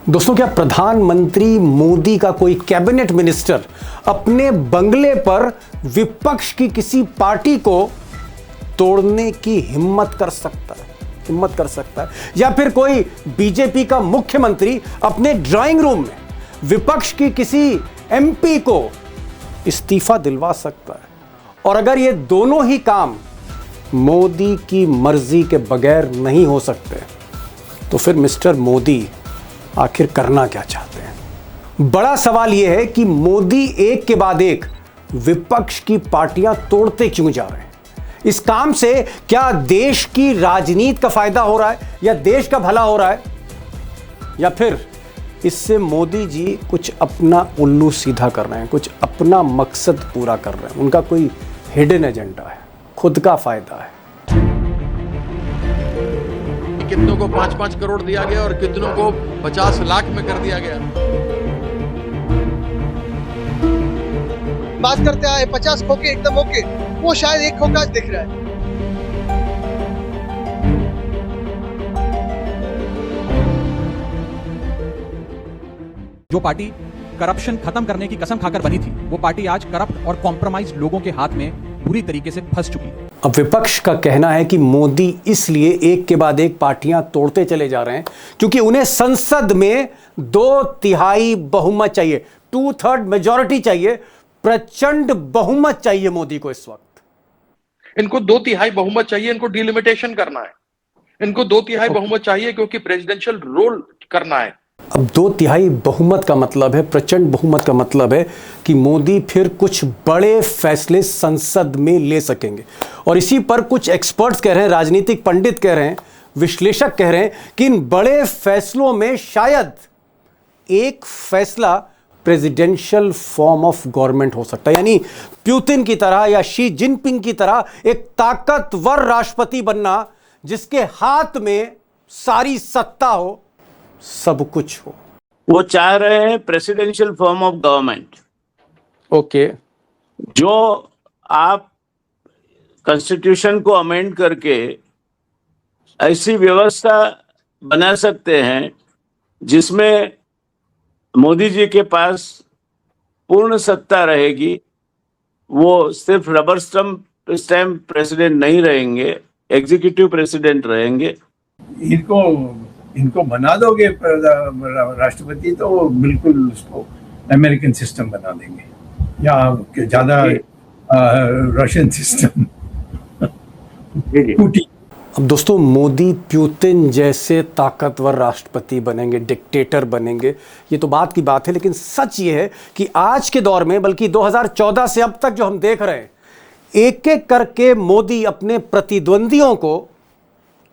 दोस्तों, क्या प्रधानमंत्री मोदी का कोई कैबिनेट मिनिस्टर अपने बंगले पर विपक्ष की किसी पार्टी को तोड़ने की हिम्मत कर सकता है? या फिर कोई बीजेपी का मुख्यमंत्री अपने ड्राइंग रूम में विपक्ष की किसी एमपी को इस्तीफा दिलवा सकता है? और अगर ये दोनों ही काम मोदी की मर्जी के बगैर नहीं हो सकते, तो फिर मिस्टर मोदी आखिर करना क्या चाहते हैं? बड़ा सवाल यह है कि मोदी एक के बाद एक विपक्ष की पार्टियां तोड़ते क्यों जा रहे हैं? इस काम से क्या देश की राजनीति का फायदा हो रहा है, या देश का भला हो रहा है, या फिर इससे मोदी जी कुछ अपना उल्लू सीधा कर रहे हैं, कुछ अपना मकसद पूरा कर रहे हैं? उनका कोई हिडन एजेंडा है, खुद का फायदा है। कितनों को 5-5 करोड़ दिया गया और कितनों को 50 लाख में कर दिया गया। बात करते आए 50 खोके एकदम ओके, वो शायद एक खोका दिख रहा है। जो पार्टी करप्शन खत्म करने की कसम खाकर बनी थी, वो पार्टी आज करप्ट और कॉम्प्रोमाइज लोगों के हाथ में बुरी तरीके से फंस चुकी है। अब विपक्ष का कहना है कि मोदी इसलिए एक के बाद एक पार्टियां तोड़ते चले जा रहे हैं क्योंकि उन्हें संसद में 2/3 बहुमत चाहिए, 2/3 मेजॉरिटी चाहिए, प्रचंड बहुमत चाहिए मोदी को। इस वक्त इनको 2/3 बहुमत चाहिए, इनको डिलिमिटेशन करना है। इनको 2/3 बहुमत चाहिए क्योंकि प्रेसिडेंशियल रोल करना है। अब 2/3 बहुमत का मतलब है, प्रचंड बहुमत का मतलब है कि मोदी फिर कुछ बड़े फैसले संसद में ले सकेंगे। और इसी पर कुछ एक्सपर्ट्स कह रहे हैं, राजनीतिक पंडित कह रहे हैं, विश्लेषक कह रहे हैं कि इन बड़े फैसलों में शायद एक फैसला प्रेसिडेंशियल फॉर्म ऑफ गवर्नमेंट हो सकता है, यानी पुतिन की तरह या शी जिनपिंग की तरह एक ताकतवर राष्ट्रपति बनना जिसके हाथ में सारी सत्ता हो, सब कुछ हो। वो चाह रहे हैं presidential form of government. Okay, जो आप कॉन्स्टिट्यूशन को अमेंड करके ऐसी व्यवस्था बना सकते हैं जिसमें मोदी जी के पास पूर्ण सत्ता रहेगी। वो सिर्फ रबर स्टैम्प प्रेसिडेंट नहीं रहेंगे, एग्जीक्यूटिव प्रेसिडेंट रहेंगे। इनको बना दोगे राष्ट्रपति तो बिल्कुल उसको अमेरिकन सिस्टम बना देंगे या ज्यादा रशियन सिस्टम। अब दोस्तों, मोदी पुतिन जैसे ताकतवर राष्ट्रपति बनेंगे, डिक्टेटर बनेंगे, ये तो बात की बात है, लेकिन सच ये है कि आज के दौर में, बल्कि 2014 से अब तक जो हम देख रहे हैं, एक एक करके मोदी अपने प्रतिद्वंदियों को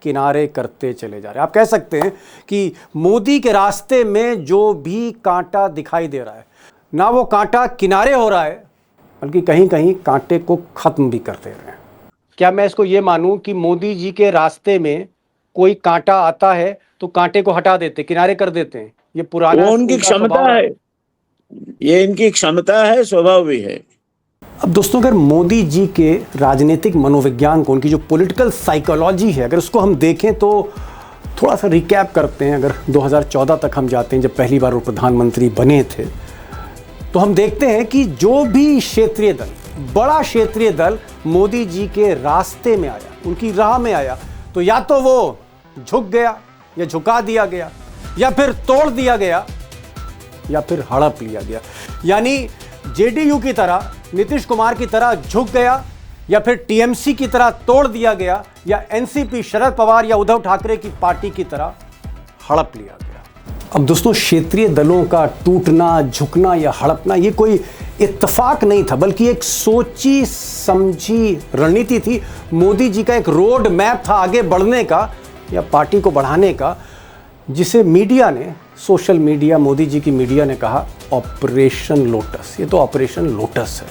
किनारे करते चले जा रहे हैं। आप कह सकते हैं कि मोदी के रास्ते में जो भी कांटा दिखाई दे रहा है, ना वो कांटा किनारे हो रहा है, बल्कि कहीं कहीं कांटे को खत्म भी कर दे रहे हैं। क्या मैं इसको ये मानूं कि मोदी जी के रास्ते में कोई कांटा आता है तो कांटे को हटा देते, किनारे कर देते हैं? ये पुराना उनकी क्षमता है, ये इनकी क्षमता है, स्वभाव भी है। अब दोस्तों, अगर मोदी जी के राजनीतिक मनोविज्ञान को, उनकी जो पॉलिटिकल साइकोलॉजी है, अगर उसको हम देखें तो थोड़ा सा रिकैप करते हैं। अगर 2014 तक हम जाते हैं, जब पहली बार वो प्रधानमंत्री बने थे, तो हम देखते हैं कि जो भी क्षेत्रीय दल, बड़ा क्षेत्रीय दल मोदी जी के रास्ते में आया, उनकी राह में आया, तो या तो वो झुक गया या झुका दिया गया, या फिर तोड़ दिया गया, या फिर हड़प लिया गया। यानी जेडीयू की तरह, नीतीश कुमार की तरह झुक गया, या फिर टीएमसी की तरह तोड़ दिया गया, या एनसीपी शरद पवार या उद्धव ठाकरे की पार्टी की तरह हड़प लिया गया। अब दोस्तों, क्षेत्रीय दलों का टूटना, झुकना या हड़पना ये कोई इत्तेफाक नहीं था, बल्कि एक सोची समझी रणनीति थी। मोदी जी का एक रोड मैप था आगे बढ़ने का या पार्टी को बढ़ाने का, जिसे मीडिया ने, सोशल मीडिया, मोदी जी की मीडिया ने कहा ऑपरेशन लोटस। ये तो ऑपरेशन लोटस है,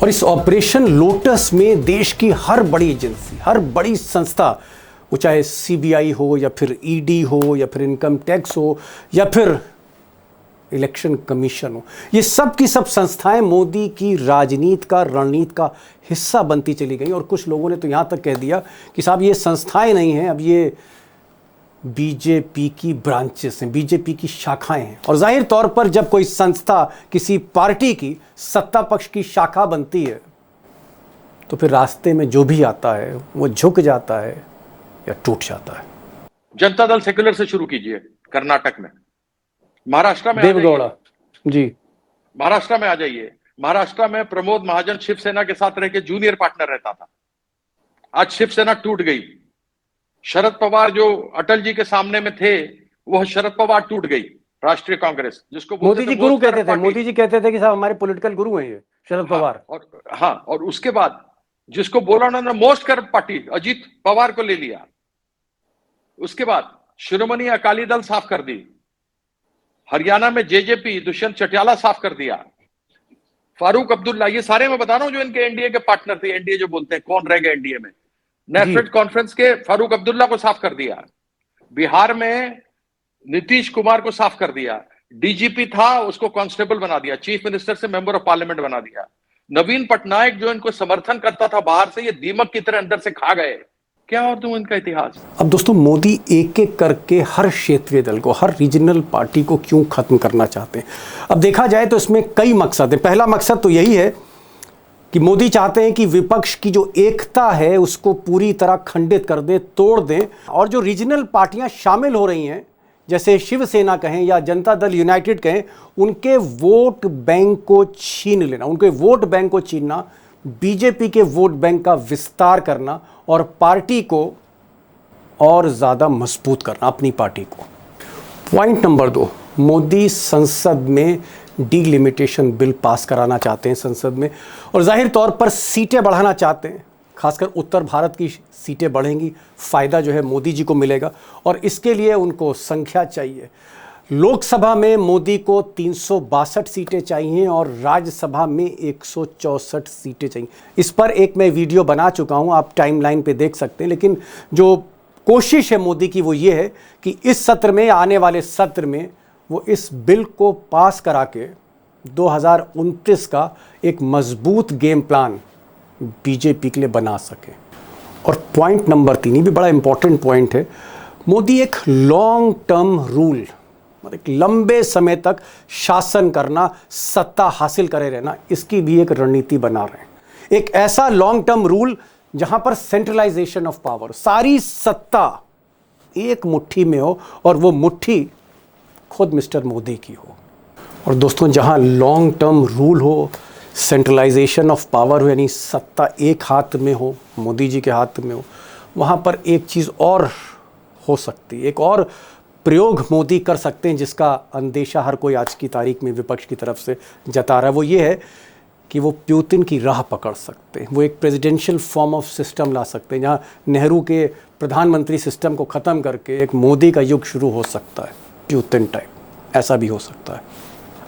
और इस ऑपरेशन लोटस में देश की हर बड़ी एजेंसी, हर बड़ी संस्था, वो चाहे सीबीआई हो या फिर ईडी हो या फिर इनकम टैक्स हो या फिर इलेक्शन कमीशन हो, ये सब की सब संस्थाएं मोदी की राजनीति का, रणनीति का हिस्सा बनती चली गई। और कुछ लोगों ने तो यहाँ तक कह दिया कि साहब ये संस्थाएं नहीं हैं, अब ये बीजेपी की ब्रांचेस हैं, बीजेपी की शाखाएं हैं। और जाहिर तौर पर जब कोई संस्था किसी पार्टी की सत्ता पक्ष की शाखा बनती है तो फिर रास्ते में जो भी आता है वो झुक जाता है या टूट जाता है। जनता दल सेक्युलर से शुरू कीजिए कर्नाटक में, महाराष्ट्र में देवगौड़ा जी, महाराष्ट्र में आ जाइए। महाराष्ट्र में प्रमोद महाजन शिवसेना के साथ रह के जूनियर पार्टनर रहता था, आज शिवसेना टूट गई। शरद पवार जो अटल जी के सामने में थे, वह शरद पवार टूट गई। राष्ट्रीय कांग्रेस जिसको मोदी जी गुरु कहते थे, मोदी जी कहते थे कि साहब हमारे पॉलिटिकल गुरु हैं ये शरद पवार। और उसके बाद जिसको बोला उन्होंने most corrupt party, Ajit Pawar को ले लिया। उसके बाद शिरोमणि अकाली दल साफ कर दी, हरियाणा में जेजेपी दुष्यंत चौटाला साफ कर दिया, फारूक अब्दुल्ला, ये सारे मैं बता रहा हूं जो इनके एनडीए के पार्टनर थे। एनडीए जो बोलते हैं, कौन रह गए एनडीए में? नेफेड कॉन्फ्रेंस के फारूक अब्दुल्ला को साफ कर दिया, बिहार में नीतीश कुमार को साफ कर दिया, डीजीपी था उसको कांस्टेबल बना दिया, चीफ मिनिस्टर से मेंबर ऑफ पार्लियामेंट बना दिया। नवीन पटनायक जो इनको समर्थन करता था बाहर से, ये दीमक की तरह अंदर से खा गए। क्या और दूं इनका इतिहास। अब दोस्तों, मोदी एक एक करके हर क्षेत्रीय दल को, हर रीजनल पार्टी को क्यों खत्म करना चाहते हैं? अब देखा जाए तो इसमें कई मकसद हैं। पहला मकसद तो यही है कि मोदी चाहते हैं कि विपक्ष की जो एकता है उसको पूरी तरह खंडित कर दें, तोड़ दें। और जो रीजनल पार्टियां शामिल हो रही हैं, जैसे शिवसेना कहें या जनता दल यूनाइटेड कहें, उनके वोट बैंक को छीन लेना, उनके वोट बैंक को छीनना, बीजेपी के वोट बैंक का विस्तार करना और पार्टी को और ज़्यादा मजबूत करना, अपनी पार्टी को। पॉइंट नंबर 2, मोदी संसद में डिलिमिटेशन बिल पास कराना चाहते हैं संसद में, और जाहिर तौर पर सीटें बढ़ाना चाहते हैं। खासकर उत्तर भारत की सीटें बढ़ेंगी, फ़ायदा जो है मोदी जी को मिलेगा, और इसके लिए उनको संख्या चाहिए। लोकसभा में मोदी को 362 सीटें चाहिए और राज्यसभा में 164 सीटें चाहिए। इस पर एक मैं वीडियो बना चुका हूं, आप टाइमलाइन पे देख सकते हैं। लेकिन जो कोशिश है मोदी की वो ये है कि इस सत्र में, आने वाले सत्र में, वो इस बिल को पास करा के 2029 का एक मजबूत गेम प्लान बीजेपी के लिए बना सके। और पॉइंट नंबर 3, ये भी बड़ा इंपॉर्टेंट पॉइंट है, मोदी एक लॉन्ग टर्म रूल, मतलब एक लंबे समय तक शासन करना, सत्ता हासिल करे रहना, इसकी भी एक रणनीति बना रहे हैं। एक ऐसा लॉन्ग टर्म रूल जहां पर सेंट्रलाइजेशन ऑफ पावर, सारी सत्ता एक मुट्ठी में हो और वो मुट्ठी खुद मिस्टर मोदी की हो। और दोस्तों, जहां लॉन्ग टर्म रूल हो, सेंट्रलाइजेशन ऑफ पावर हो, यानी सत्ता एक हाथ में हो, मोदी जी के हाथ में हो, वहां पर एक चीज़ और हो सकती है, एक और प्रयोग मोदी कर सकते हैं जिसका अंदेशा हर कोई आज की तारीख में विपक्ष की तरफ से जता रहा है। वो ये है कि वो प्यूतिन की राह पकड़ सकते हैं, वो एक प्रेसिडेंशियल फॉर्म ऑफ सिस्टम ला सकते हैं, जहां नेहरू के प्रधानमंत्री सिस्टम को ख़त्म करके एक मोदी का युग शुरू हो सकता है, प्यूतिन टाइप, ऐसा भी हो सकता है।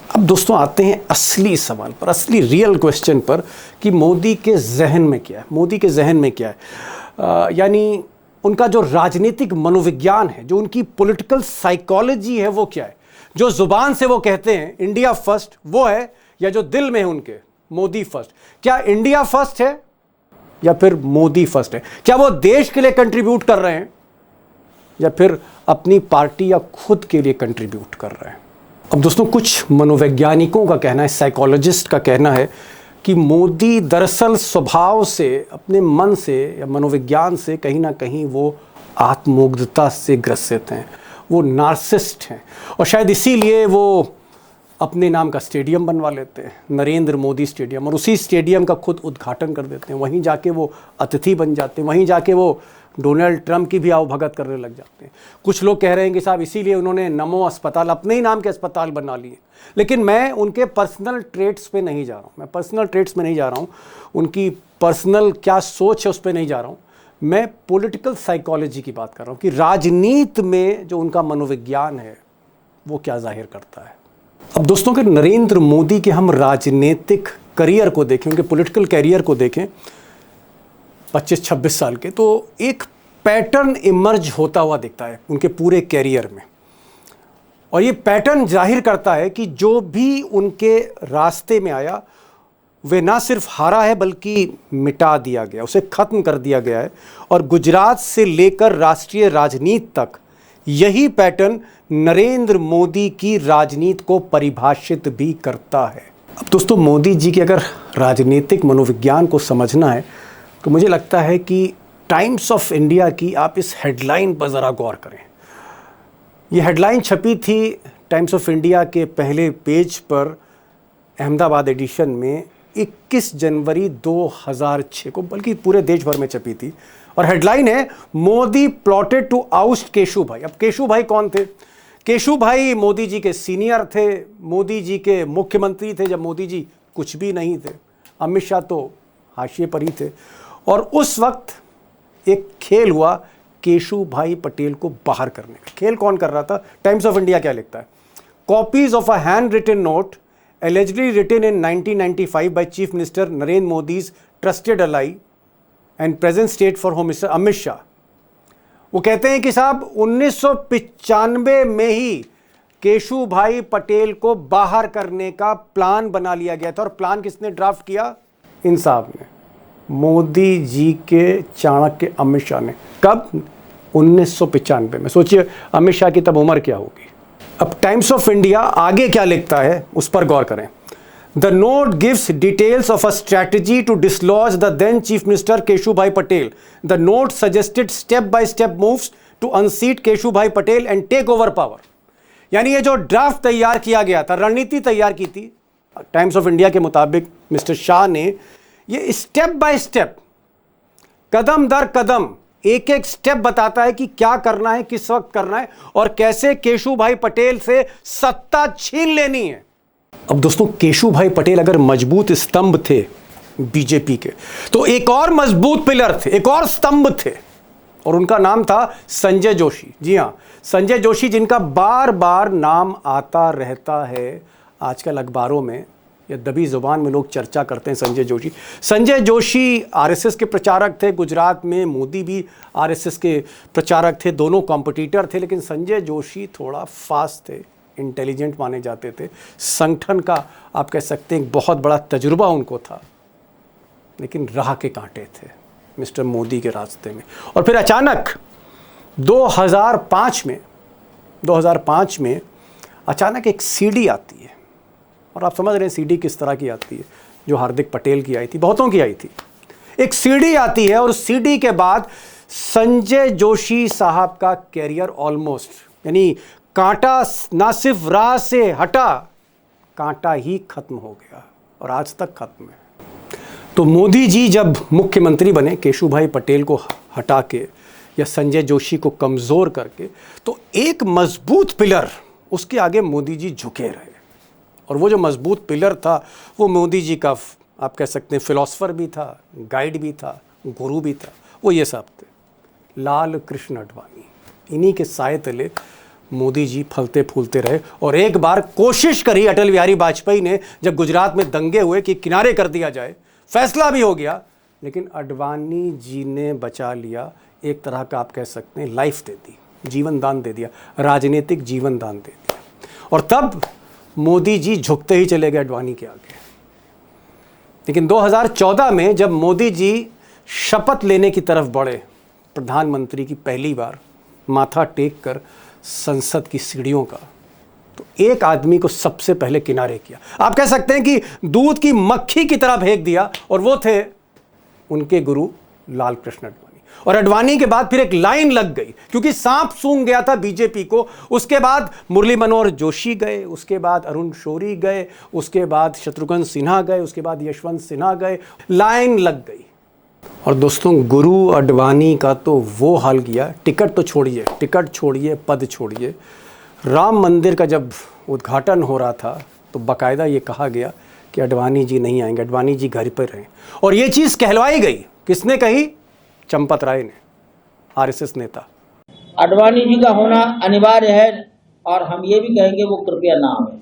अब दोस्तों आते हैं असली सवाल पर, असली रियल क्वेश्चन पर कि मोदी के जहन में क्या है, मोदी के जहन में क्या है, यानी उनका जो राजनीतिक मनोविज्ञान है, जो उनकी पॉलिटिकल साइकोलॉजी है, वो क्या है। जो जुबान से वो कहते हैं इंडिया फर्स्ट, वो है, या जो दिल में है उनके मोदी फर्स्ट। क्या इंडिया फर्स्ट है या फिर मोदी फर्स्ट है? क्या वो देश के लिए कंट्रीब्यूट कर रहे हैं या फिर अपनी पार्टी या खुद के लिए कंट्रीब्यूट कर रहे हैं? अब दोस्तों, कुछ मनोवैज्ञानिकों का कहना है, साइकोलॉजिस्ट का कहना है कि मोदी दरअसल स्वभाव से, अपने मन से या मनोविज्ञान से कहीं ना कहीं वो आत्ममुग्धता से ग्रसित हैं, वो नार्सिस्ट हैं, और शायद इसीलिए वो अपने नाम का स्टेडियम बनवा लेते हैं, नरेंद्र मोदी स्टेडियम, और उसी स्टेडियम का खुद उद्घाटन कर देते हैं। वहीं जाके वो अतिथि बन जाते हैं, वहीं जाके वो डोनाल्ड ट्रंप की भी आवभगत करने लग जाते हैं। कुछ लोग कह रहे हैं कि साहब इसीलिए उन्होंने नमो अस्पताल, अपने ही नाम के अस्पताल बना लिए। लेकिन मैं उनके पर्सनल ट्रेट्स पे नहीं जा रहा हूँ, मैं पर्सनल ट्रेट्स में नहीं जा रहा हूँ, उनकी पर्सनल क्या सोच है उस पर नहीं जा रहा हूँ। मैं पॉलिटिकल साइकोलॉजी की बात कर रहा हूँ कि राजनीति में जो उनका मनोविज्ञान है वो क्या जाहिर करता है। अब दोस्तों, अगर नरेंद्र मोदी के हम राजनीतिक करियर को देखें, उनके पॉलिटिकल करियर को देखें 25-26 साल के, तो एक पैटर्न इमर्ज होता हुआ दिखता है उनके पूरे कैरियर में। और ये पैटर्न जाहिर करता है कि जो भी उनके रास्ते में आया वे ना सिर्फ हारा है बल्कि मिटा दिया गया, उसे ख़त्म कर दिया गया है। और गुजरात से लेकर राष्ट्रीय राजनीति तक यही पैटर्न नरेंद्र मोदी की राजनीति को परिभाषित भी करता है। अब दोस्तों, मोदी जी के अगर राजनीतिक मनोविज्ञान को समझना है तो मुझे लगता है कि टाइम्स ऑफ इंडिया की आप इस हेडलाइन पर ज़रा गौर करें। ये हेडलाइन छपी थी टाइम्स ऑफ इंडिया के पहले पेज पर अहमदाबाद एडिशन में 21 जनवरी 2006 को, बल्कि पूरे देश भर में छपी थी। और हेडलाइन है, Modi plotted to oust Keshu bhai. अब केशु भाई कौन थे? केशु भाई मोदी जी के सीनियर थे, मोदी जी के मुख्यमंत्री थे जब मोदी जी कुछ भी नहीं थे। अमित शाह तो हाशिए पर ही थे। और उस वक्त एक खेल हुआ केशु भाई पटेल को बाहर करने का। खेल कौन कर रहा था? टाइम्स ऑफ इंडिया क्या लिखता है? Copies of a handwritten note allegedly written in 1995 by Chief Minister Narendra Modi's trusted ally and present State for Home Minister Amit Shah. वो कहते हैं कि साहब 1995 में ही केशु भाई पटेल को बाहर करने का प्लान बना लिया गया था। और प्लान किसने ड्राफ्ट किया? इन साहब ने, मोदी जी के चाणक्य अमित शाह ने। कब? 1995 में। सोचिए अमित शाह की तब उम्र क्या होगी। अब टाइम्स ऑफ इंडिया आगे क्या लिखता है उस पर गौर करें। The note gives details of a strategy to dislodge the then chief minister Keshubhai Patel. The note suggested step by step moves to unseat Keshubhai Patel and take over power. यानी ये जो ड्राफ्ट तैयार किया गया था, रणनीति तैयार की थी, टाइम्स ऑफ इंडिया के मुताबिक मिस्टर शाह ने ये स्टेप बाय स्टेप, कदम दर कदम, एक एक स्टेप बताता है कि क्या करना है, किस वक्त करना है और कैसे केशु भाई पटेल से सत्ता छीन लेनी है। अब दोस्तों, केशु भाई पटेल अगर मजबूत स्तंभ थे बीजेपी के, तो एक और मजबूत पिलर थे, एक और स्तंभ थे, और उनका नाम था संजय जोशी। जी हां, संजय जोशी, जिनका बार बार नाम आता रहता है आजकल अखबारों में या दबी जुबान में लोग चर्चा करते हैं। संजय जोशी, संजय जोशी आरएसएस के प्रचारक थे गुजरात में, मोदी भी आरएसएस के प्रचारक थे, दोनों कॉम्पिटिटर थे। लेकिन संजय जोशी थोड़ा फास्ट थे, इंटेलिजेंट माने जाते थे, संगठन का आप कह सकते हैं बहुत बड़ा तजुर्बा उनको था, लेकिन राह के कांटे थे मिस्टर मोदी के रास्ते में। और फिर अचानक 2005 में अचानक एक सीडी आती है, और आप समझ रहे हैं सीडी किस तरह की आती है, जो हार्दिक पटेल की आई थी, बहुतों की आई थी। एक सीडी आती है और सीडी के बाद संजय जोशी साहब का कैरियर ऑलमोस्ट, यानी कांटा ना सिर्फ राह से हटा, कांटा ही खत्म हो गया और आज तक खत्म है। तो मोदी जी जब मुख्यमंत्री बने, केशु भाई पटेल को हटा के या संजय जोशी को कमज़ोर करके, तो एक मजबूत पिलर, उसके आगे मोदी जी झुके रहे। और वो जो मजबूत पिलर था वो मोदी जी का आप कह सकते हैं फिलॉसफर भी था, गाइड भी था, गुरु भी था, वो ये सब थे, लाल कृष्ण आडवाणी। इन्हीं के साए तले मोदी जी फलते फूलते रहे। और एक बार कोशिश करी अटल बिहारी वाजपेयी ने, जब गुजरात में दंगे हुए कि किनारे कर दिया जाए, फैसला भी हो गया, लेकिन आडवाणी जी ने बचा लिया। एक तरह का आप कह सकते हैं लाइफ दे दी, जीवन दान दे दिया, राजनीतिक जीवन दान दे दिया। और तब मोदी जी झुकते ही चले गए आडवाणी के आगे। लेकिन 2014 में जब मोदी जी शपथ लेने की तरफ बढ़े, प्रधानमंत्री की पहली बार माथा टेक कर संसद की सीढ़ियों का, तो एक आदमी को सबसे पहले किनारे किया, आप कह सकते हैं कि दूध की मक्खी की तरह फेंक दिया, और वो थे उनके गुरु लाल कृष्ण आडवाणी। और आडवाणी के बाद फिर एक लाइन लग गई, क्योंकि सांप सूंघ गया था बीजेपी को। उसके बाद मुरली मनोहर जोशी गए, उसके बाद अरुण शौरी गए, उसके बाद शत्रुघ्न सिन्हा गए, उसके बाद यशवंत सिन्हा गए, लाइन लग गई। और दोस्तों, गुरु आडवाणी का तो वो हाल किया, टिकट छोड़िए, पद छोड़िए। राम मंदिर का जब उद्घाटन हो रहा था तो बाकायदा ये कहा गया कि आडवाणी जी नहीं आएंगे, आडवाणी जी घर पर रहें। और ये चीज़ कहलवाई गई, किसने कही? चंपत राय ने, आरएसएस नेता। आडवाणी जी का होना अनिवार्य है, और हम ये भी कहेंगे वो कृपया ना आए।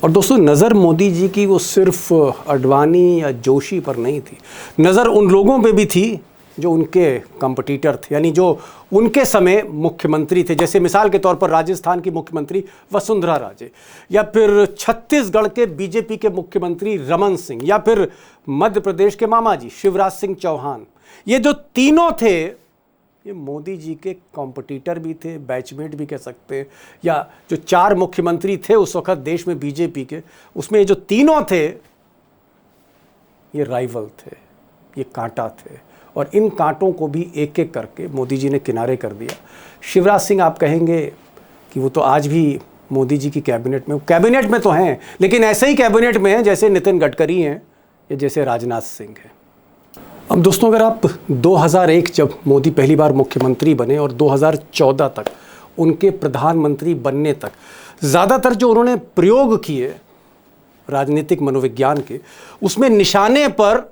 और दोस्तों, नज़र मोदी जी की वो सिर्फ आडवाणी या जोशी पर नहीं थी, नज़र उन लोगों पे भी थी जो उनके कंपटीटर थे, यानी जो उनके समय मुख्यमंत्री थे। जैसे मिसाल के तौर पर राजस्थान की मुख्यमंत्री वसुंधरा राजे, या फिर छत्तीसगढ़ के बीजेपी के मुख्यमंत्री रमन सिंह, या फिर मध्य प्रदेश के मामा जी शिवराज सिंह चौहान। ये जो तीनों थे, ये मोदी जी के कॉम्पिटिटर भी थे, बैचमेट भी कह सकते हैं, या जो 4 मुख्यमंत्री थे उस वक्त देश में बीजेपी के, उसमें जो तीनों थे ये राइवल थे, ये कांटा थे, और इन कांटों को भी एक एक करके मोदी जी ने किनारे कर दिया। शिवराज सिंह आप कहेंगे कि वो तो आज भी मोदी जी की कैबिनेट में तो हैं, लेकिन ऐसे ही कैबिनेट में हैं जैसे नितिन गडकरी हैं या जैसे राजनाथ सिंह हैं। अब दोस्तों, अगर आप 2001 जब मोदी पहली बार मुख्यमंत्री बने और 2014 तक उनके प्रधानमंत्री बनने तक ज़्यादातर जो उन्होंने प्रयोग किए राजनीतिक मनोविज्ञान के, उसमें निशाने पर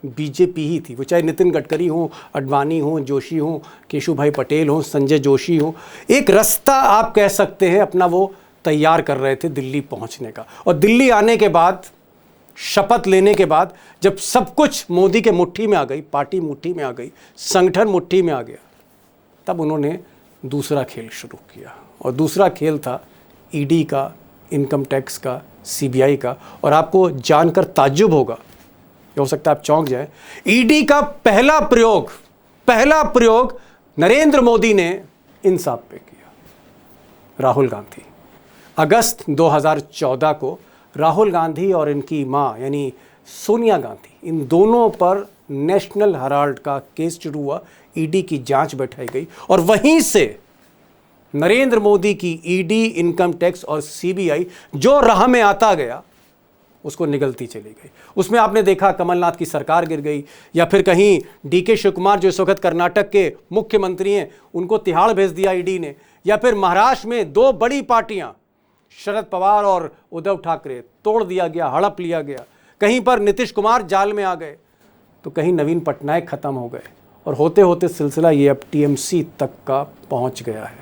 बीजेपी ही थी। वो चाहे नितिन गडकरी हो, अडवाणी हो, जोशी हो, केशुभाई पटेल हो, संजय जोशी हो, एक रास्ता आप कह सकते हैं अपना वो तैयार कर रहे थे दिल्ली पहुंचने का। और दिल्ली आने के बाद, शपथ लेने के बाद, जब सब कुछ मोदी के मुट्ठी में आ गई, पार्टी मुट्ठी में आ गई, संगठन मुट्ठी में आ गया, तब उन्होंने दूसरा खेल शुरू किया। और दूसरा खेल था ईडी का, इनकम टैक्स का, सीबीआई का। और आपको जानकर ताज्जुब होगा, हो सकता है आप चौंक जाए, ईडी का पहला प्रयोग नरेंद्र मोदी ने इन साहब पे किया, राहुल गांधी। अगस्त 2014 को राहुल गांधी और इनकी मां यानी सोनिया गांधी, इन दोनों पर नेशनल हेराल्ड का केस शुरू हुआ, ईडी की जांच बैठाई गई, और वहीं से नरेंद्र मोदी की ईडी, इनकम टैक्स और सीबीआई जो राह में आता गया उसको निगलती चली गई। उसमें आपने देखा कमलनाथ की सरकार गिर गई, या फिर कहीं डीके शिव कुमार जो इस वक्त कर्नाटक के मुख्यमंत्री हैं उनको तिहाड़ भेज दिया ईडी ने, या फिर महाराष्ट्र में 2 बड़ी पार्टियां शरद पवार और उद्धव ठाकरे तोड़ दिया गया, हड़प लिया गया। कहीं पर नीतीश कुमार जाल में आ गए, तो कहीं नवीन पटनायक खत्म हो गए, और होते होते सिलसिला ये अब टीएमसी तक का पहुंच गया है।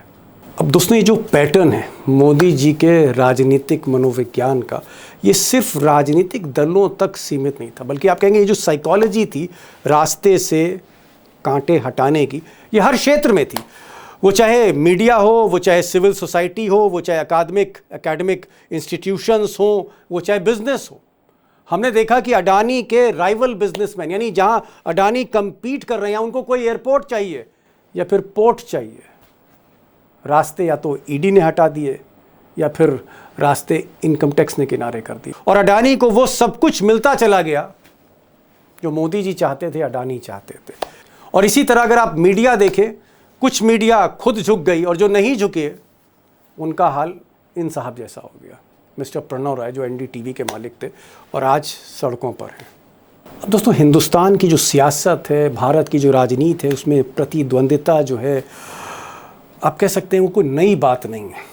अब दोस्तों, ये जो पैटर्न है मोदी जी के राजनीतिक मनोविज्ञान का, ये सिर्फ राजनीतिक दलों तक सीमित नहीं था, बल्कि आप कहेंगे ये जो साइकोलॉजी थी रास्ते से कांटे हटाने की, ये हर क्षेत्र में थी। वो चाहे मीडिया हो, वो चाहे सिविल सोसाइटी हो, वो चाहे एकेडमिक इंस्टीट्यूशंस हो, वो चाहे बिजनेस हो। हमने देखा कि अडानी के राइवल बिजनेसमैन, यानी जहां अडानी कंपीट कर रहे हैं, उनको कोई एयरपोर्ट चाहिए या फिर पोर्ट चाहिए, रास्ते या तो ईडी ने हटा दिए या फिर रास्ते इनकम टैक्स ने किनारे कर दिए, और अडानी को वो सब कुछ मिलता चला गया जो मोदी जी चाहते थे, अडानी चाहते थे। और इसी तरह अगर आप मीडिया देखें, कुछ मीडिया खुद झुक गई, और जो नहीं झुके उनका हाल इन साहब जैसा हो गया। मिस्टर प्रणव राय जो एनडीटीवी के मालिक थे और आज सड़कों पर हैं। अब दोस्तों, हिंदुस्तान की जो सियासत है, भारत की जो राजनीति है, उसमें प्रतिद्वंदिता जो है, आप कह सकते हैं वो कोई नई बात नहीं है।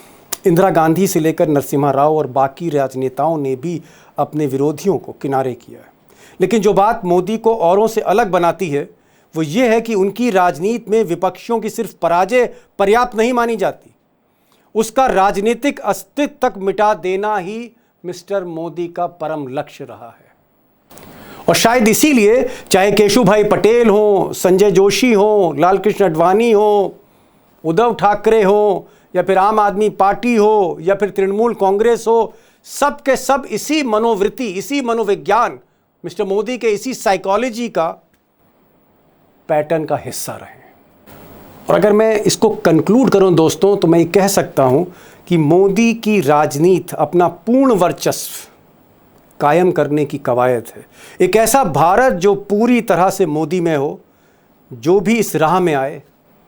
इंदिरा गांधी से लेकर नरसिम्हा राव और बाकी राजनेताओं ने भी अपने विरोधियों को किनारे किया है। लेकिन जो बात मोदी को औरों से अलग बनाती है वो ये है कि उनकी राजनीति में विपक्षियों की सिर्फ पराजय पर्याप्त नहीं मानी जाती, उसका राजनीतिक अस्तित्व तक मिटा देना ही मिस्टर मोदी का परम लक्ष्य रहा है। और शायद इसीलिए चाहे केशुभाई पटेल हो, संजय जोशी हो, लालकृष्ण अडवाणी हो, उद्धव ठाकरे हो, या फिर आम आदमी पार्टी हो, या फिर तृणमूल कांग्रेस हो, सब के सब इसी मनोवृत्ति, इसी मनोविज्ञान, मिस्टर मोदी के इसी साइकोलॉजी का पैटर्न का हिस्सा रहे। और अगर मैं इसको कंक्लूड करूं दोस्तों, तो मैं ये कह सकता हूं कि मोदी की राजनीति अपना पूर्ण वर्चस्व कायम करने की कवायद है। एक ऐसा भारत जो पूरी तरह से मोदी में हो, जो भी इस राह में आए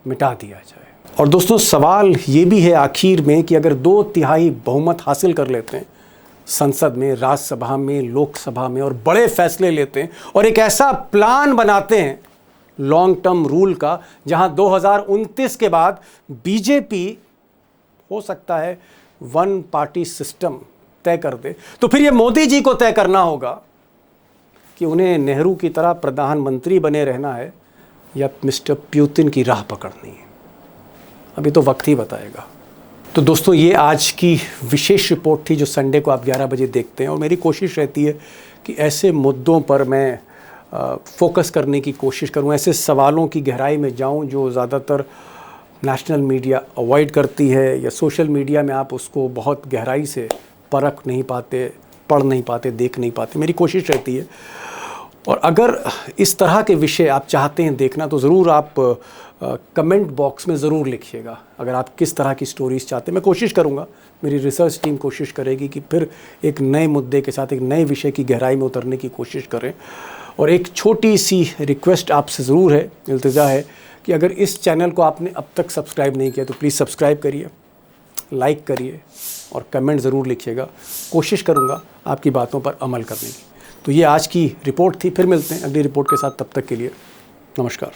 मिटा दिया जाए। और दोस्तों, सवाल ये भी है आखिर में कि अगर 2/3 बहुमत हासिल कर लेते हैं संसद में, राज्यसभा में, लोकसभा में, और बड़े फैसले लेते हैं और एक ऐसा प्लान बनाते हैं लॉन्ग टर्म रूल का, जहां 2029 के बाद बीजेपी हो सकता है 1 पार्टी सिस्टम तय कर दे, तो फिर ये मोदी जी को तय करना होगा कि उन्हें नेहरू की तरह प्रधानमंत्री बने रहना है या मिस्टर पुतिन की राह पकड़नी है। अभी तो वक्त ही बताएगा। तो दोस्तों, ये आज की विशेष रिपोर्ट थी जो संडे को आप 11 बजे देखते हैं, और मेरी कोशिश रहती है कि ऐसे मुद्दों पर मैं फोकस करने की कोशिश करूं, ऐसे सवालों की गहराई में जाऊं जो ज़्यादातर नेशनल मीडिया अवॉइड करती है, या सोशल मीडिया में आप उसको बहुत गहराई से परख नहीं पाते, पढ़ नहीं पाते, देख नहीं पाते। मेरी कोशिश रहती है। और अगर इस तरह के विषय आप चाहते हैं देखना तो ज़रूर आप कमेंट बॉक्स में ज़रूर लिखिएगा। अगर आप किस तरह की स्टोरीज़ चाहते हैं, मैं कोशिश करूँगा, मेरी रिसर्च टीम कोशिश करेगी कि फिर एक नए मुद्दे के साथ एक नए विषय की गहराई में उतरने की कोशिश करें। और एक छोटी सी रिक्वेस्ट आपसे ज़रूर है, इल्तिजा है कि अगर इस चैनल को आपने अब तक सब्सक्राइब नहीं किया तो प्लीज़ सब्सक्राइब करिए, लाइक करिए और कमेंट ज़रूर लिखिएगा। कोशिश करूँगा आपकी बातों पर अमल करने की। तो ये आज की रिपोर्ट थी, फिर मिलते हैं अगली रिपोर्ट के साथ, तब तक के लिए नमस्कार।